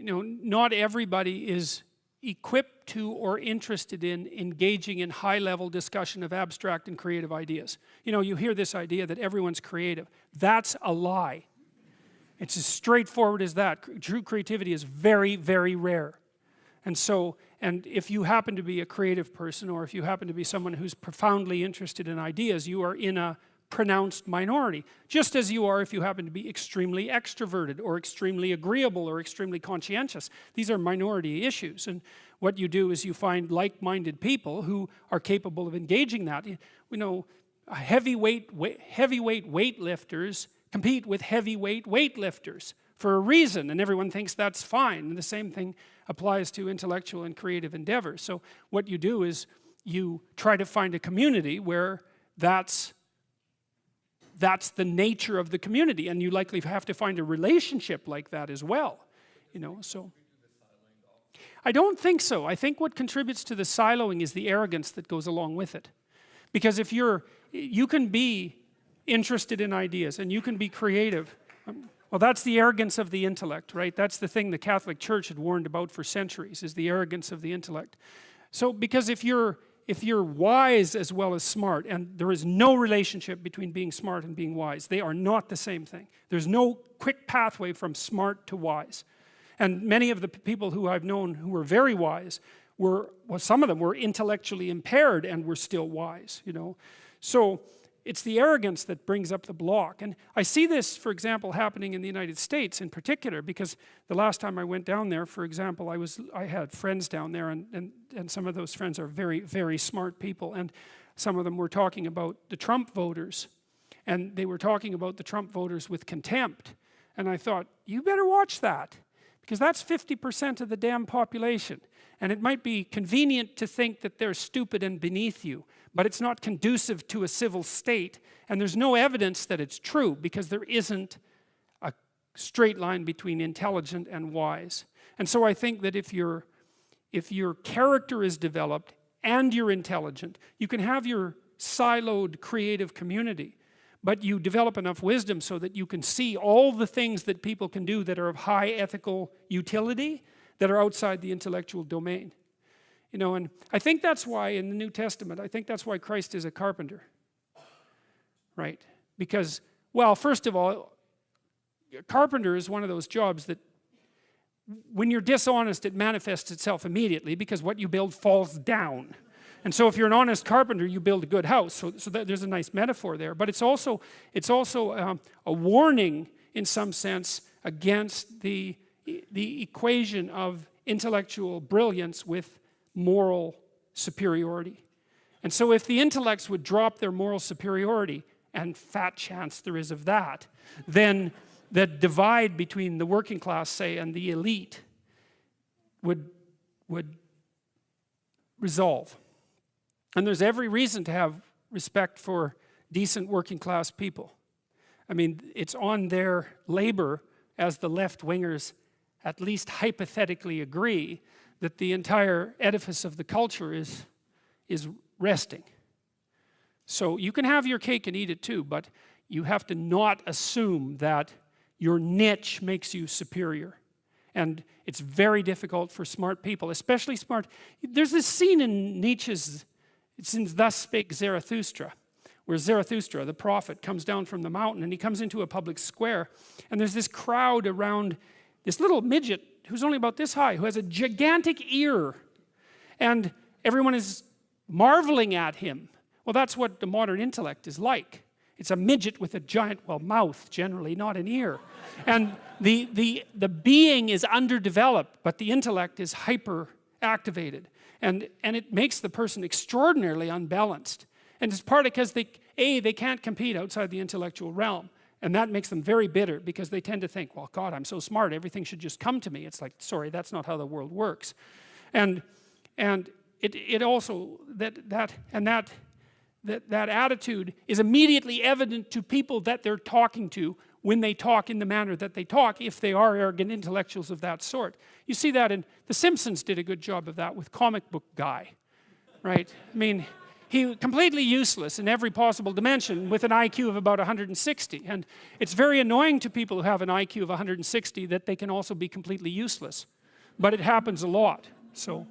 not everybody is equipped to or interested in engaging in high-level discussion of abstract and creative ideas. You hear this idea that everyone's creative. That's a lie. It's as straightforward as that. True creativity is very, very rare. And if you happen to be a creative person, or if you happen to be someone who's profoundly interested in ideas, you are in a pronounced minority. Just as you are if you happen to be extremely extroverted, or extremely agreeable, or extremely conscientious. These are minority issues. And what you do is you find like-minded people who are capable of engaging that. Heavyweight weightlifters compete with heavyweight weightlifters for a reason, and everyone thinks that's fine. And the same thing applies to intellectual and creative endeavors. So what you do is you try to find a community where that's the nature of the community, and you likely have to find a relationship like that as well. So I don't think so. I think what contributes to the siloing is the arrogance that goes along with it. Because if you can be interested in ideas and you can be creative, well, that's the arrogance of the intellect, right? That's the thing the Catholic Church had warned about for centuries, is the arrogance of the intellect. So because if you're wise as well as smart, and there is no relationship between being smart and being wise, they are not the same thing. There's no quick pathway from smart to wise. And many of the people who I've known who were very wise some of them were intellectually impaired and were still wise, So it's the arrogance that brings up the block. And I see this, for example, happening in the United States in particular, because the last time I went down there, for example, I had friends down there, and some of those friends are very, very smart people, and some of them were talking about the Trump voters, and they were talking about the Trump voters with contempt. And I thought, you better watch that, because that's 50% of the damn population. And it might be convenient to think that they're stupid and beneath you, but it's not conducive to a civil state, and there's no evidence that it's true, because there isn't a straight line between intelligent and wise. And so I think that if your character is developed and you're intelligent, you can have your siloed creative community, but you develop enough wisdom so that you can see all the things that people can do that are of high ethical utility that are outside the intellectual domain. And I think that's why in the New Testament, I think that's why Christ is a carpenter. Right? Because, well, first of all, a carpenter is one of those jobs that when you're dishonest, it manifests itself immediately, because what you build falls down. And so if you're an honest carpenter, you build a good house. So there's a nice metaphor there. But it's also a warning, in some sense, against the equation of intellectual brilliance with moral superiority. And so if the intellects would drop their moral superiority, and fat chance there is of that, then the divide between the working class, say, and the elite would resolve. And there's every reason to have respect for decent working class people. I mean, it's on their labor, as the left-wingers at least hypothetically agree, that the entire edifice of the culture is resting. So you can have your cake and eat it too, but you have to not assume that your niche makes you superior. And it's very difficult for smart people, especially smart. There's this scene in Nietzsche's, it's in Thus Spake Zarathustra, where Zarathustra, the prophet, comes down from the mountain, and he comes into a public square, and there's this crowd around this little midget who's only about this high, who has a gigantic ear, and everyone is marveling at him. Well, that's what the modern intellect is like. It's a midget with a giant, well, mouth generally, not an ear. And the being is underdeveloped, but the intellect is hyper activated. And it makes the person extraordinarily unbalanced. And it's partly because they can't compete outside the intellectual realm. And that makes them very bitter, because they tend to think, well, God, I'm so smart, everything should just come to me. It's like, sorry, that's not how the world works. And it also, that attitude is immediately evident to people that they're talking to when they talk in the manner that they talk, if they are arrogant intellectuals of that sort. You see that in, The Simpsons did a good job of that with Comic Book Guy, right? I mean, he completely useless in every possible dimension with an IQ of about 160. And it's very annoying to people who have an IQ of 160 that they can also be completely useless. but it happens a lot. So